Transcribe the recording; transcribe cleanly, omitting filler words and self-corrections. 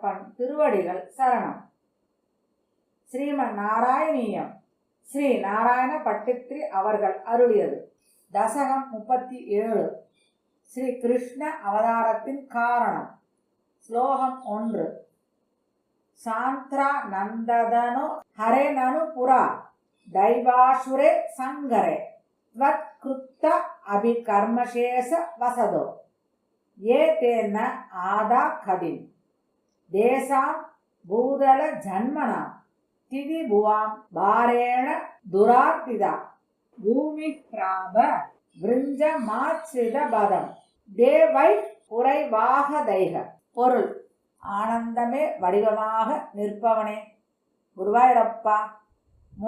குருவாயூரப்பன் திருவடிகள் சரணம். ஸ்ரீமன் நாராயணீயம் ஸ்ரீ நாராயண பட்டித்ரி அவர்கள் அருளியது. தசகம் 37. ஸ்ரீ கிருஷ்ண அவதாரத்தின் காரணம். ஸ்லோகம் 1. சாந்திரா நந்ததனு ஹரே நனு புரா தைவாசுரே சங்கரே த்வத் கிருத்த அபிகர்மசேஷ வசதோ ஏ தேன ஆதா கதிம் தேசாம் பூதல ஜன்மனா திதி புவாம் பாரேண துரார்த்திதா பூமி பிராப விருஞ்ச மாச்சித பதம் தேவை குறைவாக தைக. பொருள்: ஆனந்தமே வடிவமாக நிற்பவனே குருவாயூரப்பா,